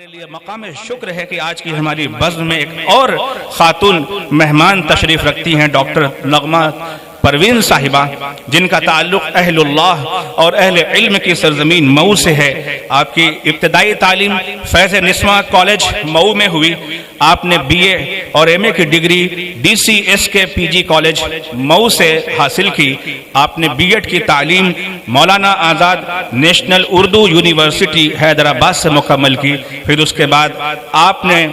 لیے مقام شکر ہے کہ آج کی ہماری بزم میں ایک اور خاتون مہمان تشریف رکھتی ہیں، ڈاکٹر نغمہ پروین صاحبہ، جن کا تعلق اہل اللہ اور اہل علم کی سرزمین مئو سے ہے۔ آپ کی ابتدائی تعلیم فیض نسواں کالج مئو میں ہوئی۔ آپ نے بی اے اور ایم اے کی ڈگری ڈی سی ایس کے پی جی کالج مئو سے حاصل کی۔ آپ نے بی ایڈ کی تعلیم مولانا آزاد نیشنل اردو یونیورسٹی حیدرآباد سے مکمل کی۔ پھر اس کے بعد آپ نے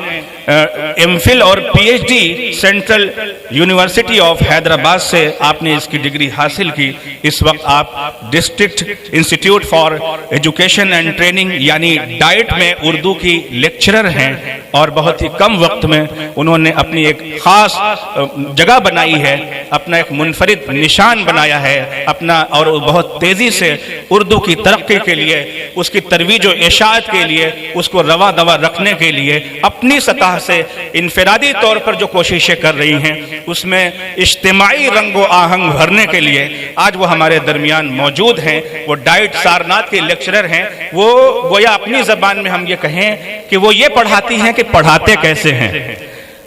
ایم فل اور P H D central university of Hyderabad سے آپ نے اس کی ڈگری حاصل کی۔ اس وقت آپ district institute for education and training یعنی ڈائٹ میں اردو کی لیکچرر ہیں، اور بہت ہی کم وقت میں انہوں نے اپنی ایک خاص جگہ بنائی ہے، اپنا ایک منفرد نشان بنایا ہے اپنا، اور بہت تیزی سے اردو کی ترقی کے لیے، اس کی ترویج و اشاعت کے لیے، اس کو رواں دواں رکھنے کے لیے اپنی سطح سے انفرادی طور پر جو کوششیں کر رہی ہیں، اس میں اجتماعی رنگ و آہنگ بھرنے کے لیے آج وہ ہمارے درمیان موجود ہیں۔ وہ ڈائٹ سارناتھ کے لیکچرر ہیں۔ وہ گویا اپنی زبان میں ہم یہ کہیں کہ وہ یہ پڑھاتی ہیں کہ پڑھاتے کیسے ہیں۔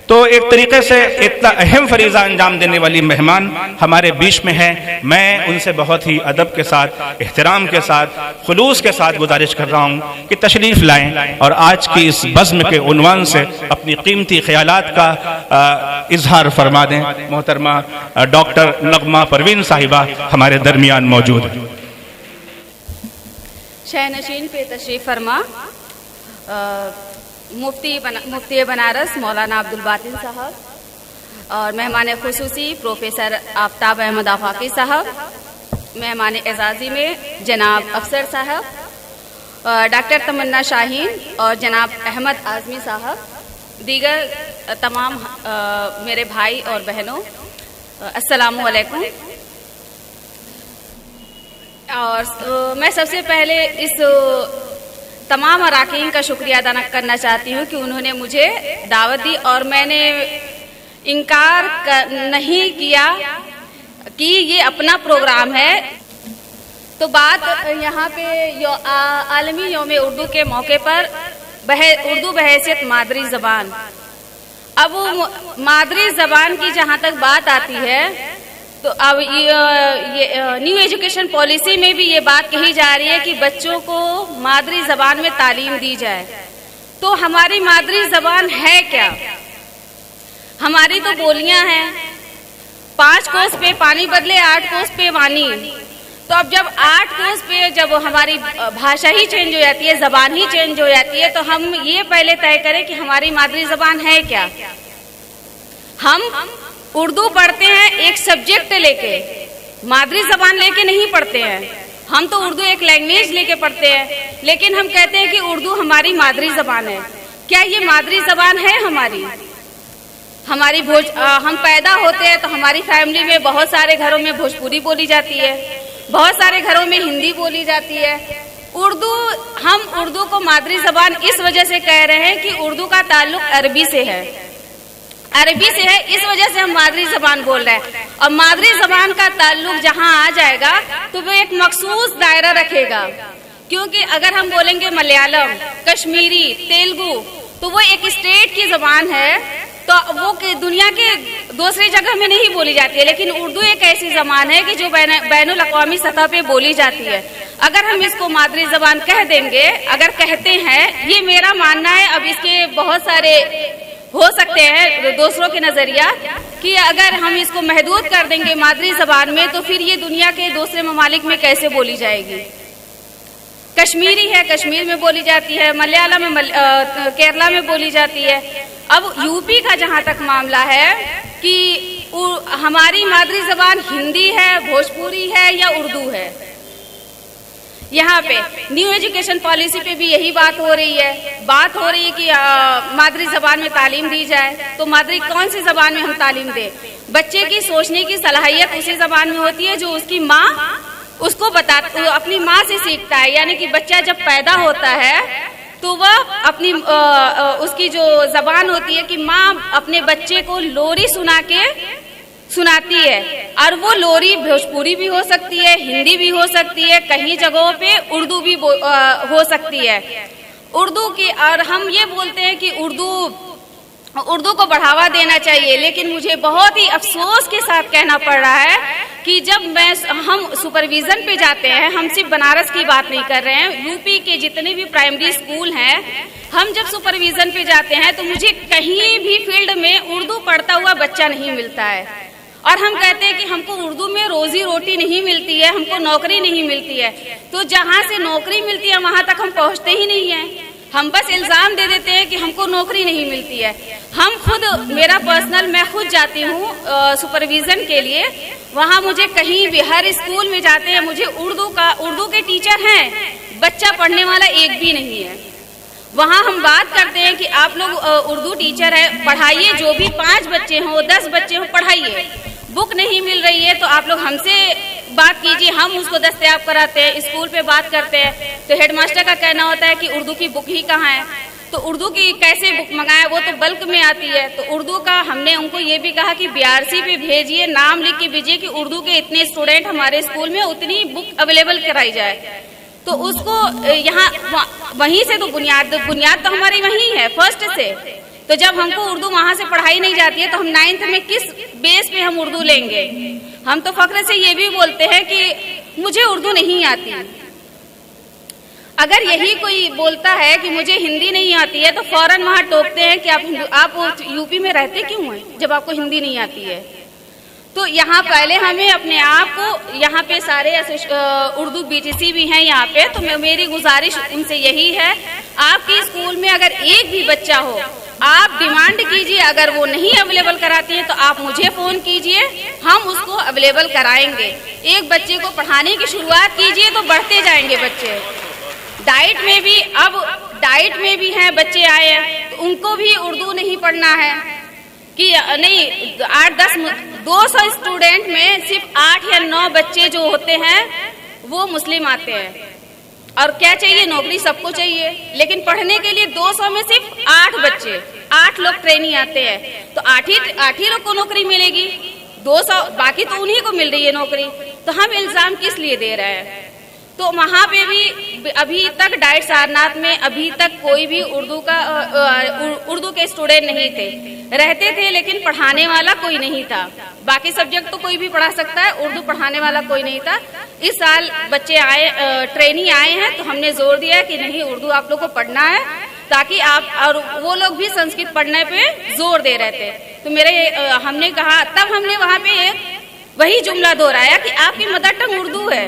تو ایک طریقے سے اتنا اہم فریضہ انجام دینے والی مہمان ہمارے بیچ میں ہے۔ میں ان سے بہت ہی ادب کے ساتھ، احترام کے ساتھ، خلوص کے ساتھ گزارش کر رہا ہوں کہ تشریف لائیں اور آج کی اس بزم کے عنوان سے اپنی قیمتی خیالات کا اظہار فرما دیں۔ محترمہ ڈاکٹر نغمہ پروین صاحبہ ہمارے درمیان موجود ہیں۔ شہنشین پہ تشریف فرما مفتی بنارس مولانا عبدالباطن صاحب، اور مہمان خصوصی پروفیسر آفتاب احمد آفاقی صاحب، مہمان اعزازی میں جناب افسر صاحب ڈاکٹر تمنا شاہین اور جناب احمد اعظمی صاحب، دیگر تمام میرے بھائی اور بہنوں، السلام علیکم۔ اور میں سب سے پہلے اس تمام اراکین کا شکریہ ادا کرنا چاہتی ہوں کہ انہوں نے مجھے دعوت دی، اور میں نے انکار نہیں کیا کہ یہ اپنا پروگرام ہے۔ تو بات یہاں پہ عالمی یوم اردو کے موقع پر اردو بحیثیت مادری زبان، اب مادری زبان کی جہاں تک بات آتی ہے تو اب نیو ایجوکیشن پالیسی میں بھی یہ بات کہی جا رہی ہے کہ بچوں کو مادری زبان میں تعلیم دی جائے۔ تو ہماری مادری زبان ہے کیا؟ ہماری تو بولیاں ہیں، 5 کوس پہ پانی بدلے 8 کوس پہ وانی۔ تو اب جب 8 کوس پہ جب ہماری بھاشا ہی چینج ہو جاتی ہے، زبان ہی چینج ہو جاتی ہے، تو ہم یہ پہلے طے کریں کہ ہماری مادری زبان ہے کیا۔ ہم اردو پڑھتے ہیں ایک سبجیکٹ لے کے، مادری زبان لے کے نہیں پڑھتے ہیں۔ ہم تو اردو ایک لینگویج لے کے پڑھتے ہیں، لیکن ہم کہتے ہیں کہ اردو ہماری مادری زبان ہے۔ کیا یہ مادری زبان ہے ہماری؟ ہم پیدا ہوتے ہیں تو ہماری فیملی میں بہت سارے گھروں میں بھوجپوری بولی جاتی ہے، بہت سارے گھروں میں ہندی بولی جاتی ہے۔ ہم اردو کو مادری زبان اس وجہ سے کہہ رہے ہیں کہ اردو کا تعلق عربی سے ہے، اس وجہ سے ہم مادری زبان بول رہے ہیں۔ اور مادری زبان کا تعلق جہاں آ جائے گا تو وہ ایک مخصوص دائرہ رکھے گا، کیونکہ اگر ہم بولیں گے ملیالم، کشمیری، تیلگو، تو وہ ایک اسٹیٹ کی زبان ہے، تو وہ دنیا کے دوسری جگہ میں نہیں بولی جاتی ہے۔ لیکن اردو ایک ایسی زبان ہے کہ جو بین الاقوامی سطح پہ بولی جاتی ہے۔ اگر ہم اس کو مادری زبان کہہ دیں گے، اگر کہتے ہیں، یہ میرا ماننا ہے، اب اس کے بہت سارے ہو سکتے ہیں دوسروں کے نظریہ، کہ اگر ہم اس کو محدود کر دیں گے مادری زبان میں تو پھر یہ دنیا کے دوسرے ممالک میں کیسے بولی جائے گی۔ کشمیری ہے، کشمیر میں بولی جاتی ہے، ملیالم میں کیرلا میں بولی جاتی ہے۔ اب یو پی کا جہاں تک معاملہ ہے کہ ہماری مادری زبان ہندی ہے، بھوجپوری ہے یا اردو ہے، یہاں پہ نیو ایجوکیشن پالیسی پہ بھی یہی بات ہو رہی ہے کہ مادری زبان میں تعلیم دی جائے۔ تو مادری کون سی زبان میں ہم تعلیم دیں؟ بچے کی سوچنے کی صلاحیت اسی زبان میں ہوتی ہے جو اس کی ماں اس کو اپنی ماں سے سیکھتا ہے۔ یعنی کہ بچہ جب پیدا ہوتا ہے تو وہ اپنی اس کی جو زبان ہوتی ہے کہ ماں اپنے بچے کو لوری سناتی ہے، اور وہ لوری بھوجپوری بھی ہو سکتی ہے، ہندی بھی ہو سکتی ہے، کہیں جگہوں پہ اردو بھی ہو سکتی ہے۔ اردو کی، اور ہم یہ بولتے ہیں کہ اردو کو بڑھاوا دینا چاہیے، لیکن مجھے بہت ہی افسوس کے ساتھ کہنا پڑ رہا ہے کہ جب ہم سپرویژن پہ جاتے ہیں، ہم صرف بنارس کی بات نہیں کر رہے ہیں، یو پی کے جتنے بھی پرائمری اسکول ہیں، ہم جب سپرویژن پہ جاتے ہیں تو مجھے کہیں بھی فیلڈ میں اردو پڑھتا ہوا بچہ نہیں ملتا ہے، اور ہم کہتے ہیں کہ ہم کو اردو میں روزی روٹی نہیں ملتی ہے، ہم کو نوکری نہیں ملتی ہے، تو جہاں سے نوکری ملتی ہے وہاں تک ہم پہنچتے ہی نہیں ہیں، ہم بس الزام دے دیتے ہیں کہ ہم کو نوکری نہیں ملتی ہے۔ ہم خود، میں خود جاتی ہوں سپرویژن کے لیے، وہاں مجھے کہیں بھی ہر اسکول میں جاتے ہیں، مجھے اردو کے ٹیچر ہیں، بچہ پڑھنے والا ایک بھی نہیں ہے۔ وہاں ہم بات کرتے ہیں کہ آپ لوگ اردو ٹیچر ہے، پڑھائیے، جو بھی 5 بچے ہوں 10 بچے ہوں پڑھائیے، بک نہیں مل رہی ہے تو آپ لوگ ہم سے بات کیجیے، ہم اس کو دستیاب کراتے ہیں، اسکول پہ بات کرتے ہیں، تو ہیڈ ماسٹر کا کہنا ہوتا ہے کہ اردو کی بک ہی کہاں ہے، تو اردو کی کیسے بک منگائے، وہ تو بلک میں آتی ہے، تو اردو کا ہم نے ان کو یہ بھی کہا کہ BRC پہ بھیجیے، نام لکھ کے بھیجیے کہ اردو کے اتنے اسٹوڈنٹ ہمارے اسکول میں، اتنی بک اویلیبل کرائی جائے، تو اس کو یہاں وہیں سے تو بنیاد تو ہماری وہیں ہے فرسٹ سے، تو جب ہم کو اردو وہاں سے پڑھائی نہیں جاتی ہے تو ہم 9th میں کس بیس پہ ہم اردو لیں گے؟ ہم تو فخر سے یہ بھی بولتے ہیں کہ مجھے اردو نہیں آتی۔ اگر یہی کوئی بولتا ہے کہ مجھے ہندی نہیں آتی ہے تو فوراً وہاں ٹوکتے ہیں کہ آپ یو پی میں رہتے کیوں ہیں جب آپ کو ہندی نہیں آتی ہے؟ تو یہاں پہلے ہمیں اپنے آپ کو، یہاں پہ سارے اردو BTC بھی ہیں یہاں پہ، تو میری گزارش ان سے یہی ہے، آپ کے اسکول میں اگر ایک بھی بچہ ہو، آپ ڈیمانڈ کیجئے، اگر وہ نہیں اویلیبل کراتی ہیں تو آپ مجھے فون کیجئے، ہم اس کو اویلیبل کرائیں گے۔ ایک بچے کو پڑھانے کی شروعات کیجئے تو بڑھتے جائیں گے بچے۔ ڈائٹ میں بھی ہیں بچے آئے ہیں، تو ان کو بھی اردو نہیں پڑھنا ہے کہ نہیں، 200 اسٹوڈنٹ میں صرف 8 یا 9 بچے جو ہوتے ہیں وہ مسلم آتے ہیں، اور کیا چاہیے؟ نوکری سب کو چاہیے، لیکن پڑھنے کے لیے 200 میں صرف 8 بچے، 8 لوگ ٹریننگ آتے ہیں، تو 8 ہی لوگ کو نوکری ملے گی، 200 باقی تو انہی کو مل رہی ہے نوکری، تو ہم الزام کس لیے دے رہے ہیں؟ تو وہاں پہ بھی ابھی تک ڈائٹ سارناتھ میں ابھی تک کوئی بھی اردو کے اسٹوڈنٹ نہیں تھے، رہتے تھے لیکن پڑھانے والا کوئی نہیں تھا، باقی سبجیکٹ تو کوئی بھی پڑھا سکتا ہے، اردو پڑھانے والا کوئی نہیں تھا۔ اس سال بچے ٹریننگ آئے ہیں تو ہم نے زور دیا کہ نہیں، اردو آپ لوگ کو پڑھنا ہے، تاکہ آپ، اور وہ لوگ بھی سنسکرت پڑھنے پہ زور دے رہے تھے، تو ہم نے کہا، تب ہم نے وہاں پہ وہی جملہ دہرایا کہ آپ کی مدر ٹنگ اردو ہے،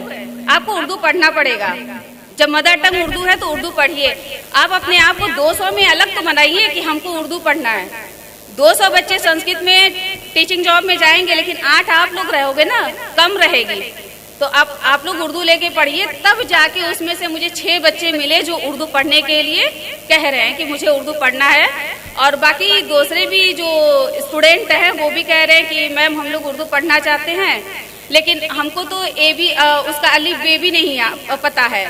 آپ کو اردو پڑھنا پڑے گا، جب مدر ٹنگ اردو ہے تو اردو پڑھیے۔ آپ اپنے آپ کو 200 میں الگ تو بنائیے کہ ہم کو اردو پڑھنا ہے۔ 200 بچے سنسکرت میں ٹیچنگ جاب میں جائیں گے، لیکن 8 آپ لوگ رہو گے نا، کم رہے گی، تو آپ لوگ اردو لے کے پڑھیے، تب جا کے اس میں سے مجھے 6 بچے ملے جو اردو پڑھنے کے لیے کہہ رہے ہیں کہ مجھے اردو پڑھنا ہے، اور باقی دوسرے بھی جو اسٹوڈنٹ ہیں وہ بھی کہہ رہے ہیں کہ میم ہم لوگ اردو پڑھنا چاہتے ہیں، لیکن ہم کو تو اس کا الف بے بھی نہیں پتا ہے،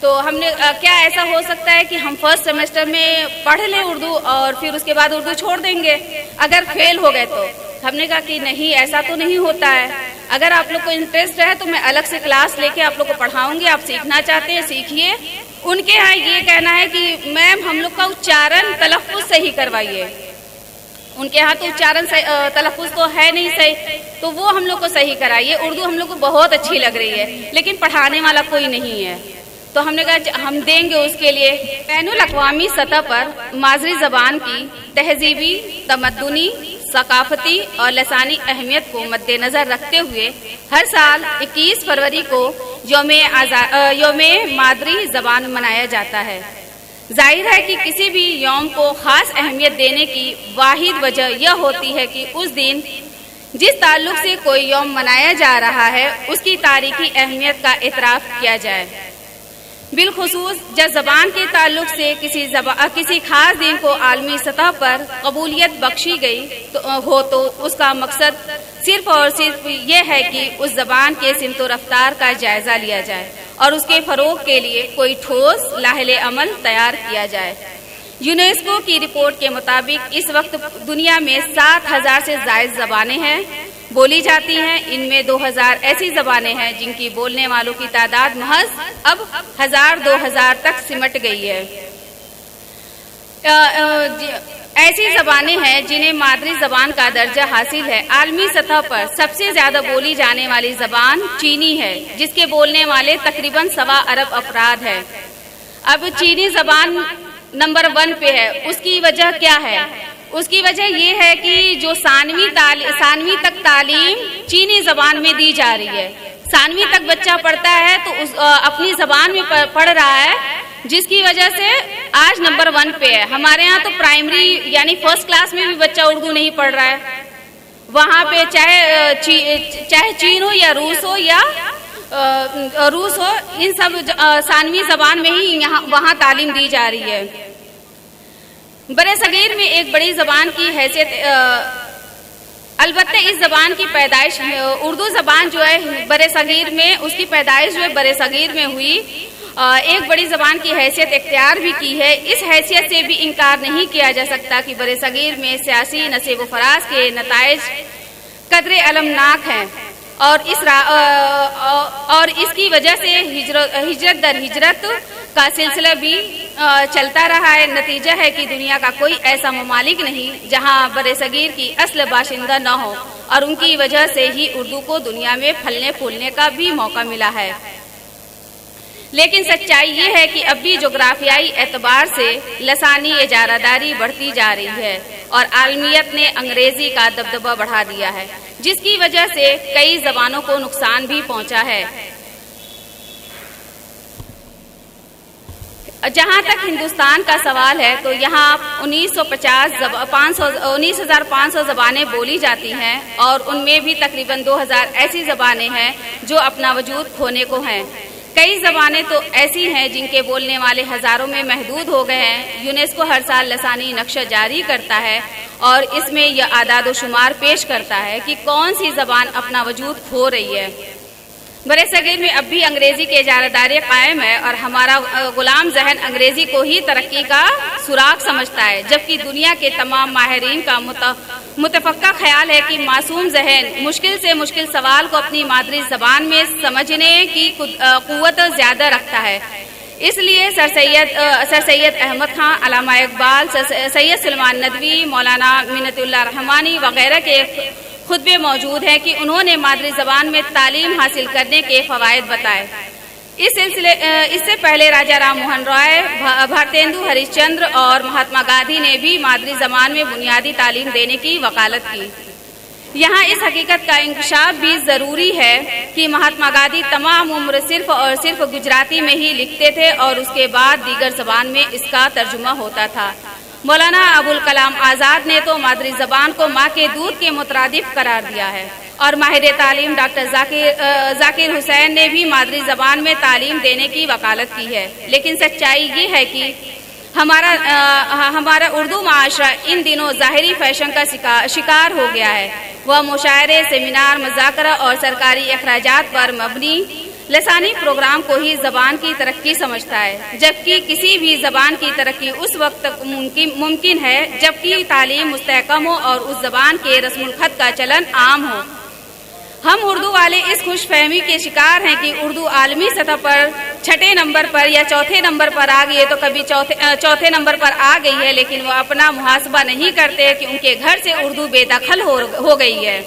تو ہم نے کیا ایسا ہو سکتا ہے کہ ہم فرسٹ سیمسٹر میں پڑھ لیں اردو اور پھر اس کے بعد اردو چھوڑ دیں گے اگر فیل ہو گئے تو؟ ہم نے کہا کہ نہیں، ایسا تو نہیں ہوتا ہے، اگر آپ لوگ کو انٹرسٹ ہے تو میں الگ سے کلاس لے کے آپ لوگ کو پڑھاؤں گی، آپ سیکھنا چاہتے ہیں سیکھیے۔ ان کے ہاں یہ کہنا ہے کہ میم ہم لوگ کا اچارن تلفظ صحیح کروائیے، ان کے ہاں تو اچارن تلفظ تو ہے نہیں صحیح، تو وہ ہم لوگ کو صحیح کرائیے۔ اردو ہم لوگ کو بہت اچھی لگ رہی ہے لیکن پڑھانے والا کوئی نہیں ہے، تو ہم نے کہا ہم دیں گے اس کے لیے۔ بین الاقوامی سطح پر مادری زبان کی تہذیبی، تمدنی، ثقافتی اور لسانی اہمیت کو مد نظر رکھتے ہوئے ہر سال 21 فروری کو یوم مادری زبان منایا جاتا ہے۔ ظاہر ہے کہ کسی بھی یوم کو خاص اہمیت دینے کی واحد وجہ یہ ہوتی ہے کہ اس دن جس تعلق سے کوئی یوم منایا جا رہا ہے اس کی تاریخی اہمیت کا اعتراف کیا جائے، بالخصوص جب زبان کے تعلق سے کسی خاص دن کو عالمی سطح پر قبولیت بخشی گئی تو اس کا مقصد صرف اور صرف یہ ہے کہ اس زبان کے سمت و رفتار کا جائزہ لیا جائے اور اس کے فروغ کے لیے کوئی ٹھوس لاحل عمل تیار کیا جائے۔ یونیسکو کی رپورٹ کے مطابق اس وقت دنیا میں 7,000 سے زائد زبانیں ہیں بولی جاتی ہیں، ان میں 2,000 ایسی زبانیں ہیں جن کی بولنے والوں کی تعداد محض اب 1,000-2,000 تک سمٹ گئی ہے۔ ایسی زبانیں ہیں جنہیں مادری زبان کا درجہ حاصل ہے۔ عالمی سطح پر سب سے زیادہ بولی جانے والی زبان چینی ہے، جس کے بولنے والے تقریباً 1.25 ارب افراد ہیں۔ اب چینی زبان نمبر 1 پہ ہے، اس کی وجہ کیا ہے؟ اس کی وجہ یہ ہے کہ جو ثانوی تک تعلیم چینی زبان میں دی جا رہی ہے، ثانوی تک بچہ پڑھتا ہے تو اپنی زبان میں پڑھ رہا ہے، جس کی وجہ سے آج نمبر 1 پہ ہے۔ ہمارے ہاں تو پرائمری یعنی فرسٹ کلاس میں بھی بچہ اردو نہیں پڑھ رہا ہے، وہاں پہ چاہے چین ہو یا روس ہو ان سب ثانوی زبان میں ہی وہاں تعلیم دی جا رہی ہے۔ برے صغیر میں ایک بڑی زبان کی حیثیت، البتہ اس زبان کی پیدائش اردو زبان جو ہے برے صغیر میں، اس کی پیدائش جو ہے برے صغیر میں ہوئی، ایک بڑی زبان کی حیثیت اختیار بھی کی ہے۔ اس حیثیت سے بھی انکار نہیں کیا جا سکتا کہ برے صغیر میں سیاسی نشیب و فراز کے نتائج قدر المناک ہیں، اور اس کی وجہ سے ہجرت در ہجرت کا سلسلہ بھی چلتا رہا ہے۔ نتیجہ ہے کہ دنیا کا کوئی ایسا ممالک نہیں جہاں برے صغیر کی اصل باشندہ نہ ہو، اور ان کی وجہ سے ہی اردو کو دنیا میں پھلنے پھولنے کا بھی موقع ملا ہے۔ لیکن سچائی یہ ہے کہ اب بھی جغرافیائی اعتبار سے لسانی اجارہ داری بڑھتی جا رہی ہے، اور عالمیت نے انگریزی کا دبدبہ بڑھا دیا ہے، جس کی وجہ سے کئی زبانوں کو نقصان بھی پہنچا ہے۔ جہاں تک ہندوستان کا سوال ہے تو یہاں 19,500 زبانیں بولی جاتی ہیں، اور ان میں بھی تقریباً 2,000 ایسی زبانیں ہیں جو اپنا وجود کھونے کو ہیں۔ کئی زبانیں تو ایسی ہیں جن کے بولنے والے ہزاروں میں محدود ہو گئے ہیں۔ یونیسکو ہر سال لسانی نقشہ جاری کرتا ہے، اور اس میں یہ اعداد و شمار پیش کرتا ہے کہ کون سی زبان اپنا وجود کھو رہی ہے۔ برے صغیر میں اب بھی انگریزی کی اجارہ داری قائم ہے، اور ہمارا غلام ذہن انگریزی کو ہی ترقی کا سوراخ سمجھتا ہے، جبکہ دنیا کے تمام ماہرین کا متفقہ خیال ہے کہ معصوم ذہن مشکل سے مشکل سوال کو اپنی مادری زبان میں سمجھنے کی قوت زیادہ رکھتا ہے۔ اس لیے سر سید احمد خان، علامہ اقبال، سید سلمان ندوی، مولانا منت اللہ رحمانی وغیرہ کے خطبے موجود ہیں کہ انہوں نے مادری زبان میں تعلیم حاصل کرنے کے فوائد بتائے۔ اس سے پہلے راجا رام موہن رائے، بھارتیندو ہریش چندر اور مہاتما گاندھی نے بھی مادری زبان میں بنیادی تعلیم دینے کی وکالت کی۔ یہاں اس حقیقت کا انکشاف بھی ضروری ہے کہ مہاتما گاندھی تمام عمر صرف اور صرف گجراتی میں ہی لکھتے تھے، اور اس کے بعد دیگر زبان میں اس کا ترجمہ ہوتا تھا۔ مولانا ابوالکلام آزاد نے تو مادری زبان کو ماں کے دودھ کے مترادف قرار دیا ہے، اور ماہر تعلیم ڈاکٹر ذاکر حسین نے بھی مادری زبان میں تعلیم دینے کی وکالت کی ہے۔ لیکن سچائی یہ ہے کہ ہمارا اردو معاشرہ ان دنوں ظاہری فیشن کا شکار ہو گیا ہے۔ وہ مشاعرے، سیمینار، مذاکرہ اور سرکاری اخراجات پر مبنی لسانی پروگرام کو ہی زبان کی ترقی سمجھتا ہے، جبکہ کسی بھی زبان کی ترقی اس وقت تک ممکن ہے جبکہ تعلیم مستحکم ہو اور اس زبان کے رسم الخط کا چلن عام ہو۔ ہم اردو والے اس خوش فہمی کے شکار ہیں کہ اردو عالمی سطح پر 6 نمبر پر یا 4 نمبر پر آ گئی ہے، تو کبھی 4 نمبر پر آ گئی ہے، لیکن وہ اپنا محاسبہ نہیں کرتے کہ ان کے گھر سے اردو بے دخل ہو گئی ہے۔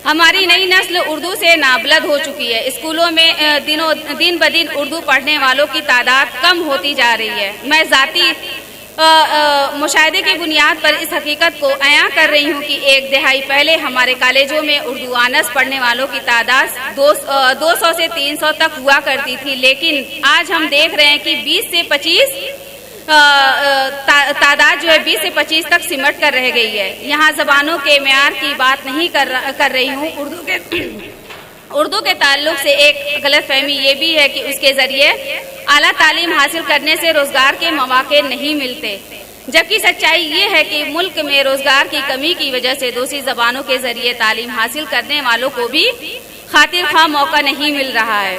ہماری نئی نسل اردو سے نابلد ہو چکی ہے۔ اسکولوں میں دن بدن اردو پڑھنے والوں کی تعداد کم ہوتی جا رہی ہے۔ میں ذاتی مشاہدے کی بنیاد پر اس حقیقت کو عیاں کر رہی ہوں کہ 1 دہائی پہلے ہمارے کالجوں میں اردو آنرس پڑھنے والوں کی تعداد 200 سے 300 تک ہوا کرتی تھی، لیکن آج ہم دیکھ رہے ہیں کہ 20 سے 25 تعداد جو ہے 20 سے 25 تک سمٹ کر رہ گئی ہے۔ یہاں زبانوں کے معیار کی بات نہیں کر رہی ہوں۔ اردو کے تعلق سے ایک غلط فہمی یہ بھی ہے کہ اس کے ذریعے اعلیٰ تعلیم حاصل کرنے سے روزگار کے مواقع نہیں ملتے، جبکہ سچائی یہ ہے کہ ملک میں روزگار کی کمی کی وجہ سے دوسری زبانوں کے ذریعے تعلیم حاصل کرنے والوں کو بھی خاطر خواہ موقع نہیں مل رہا ہے۔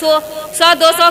100-200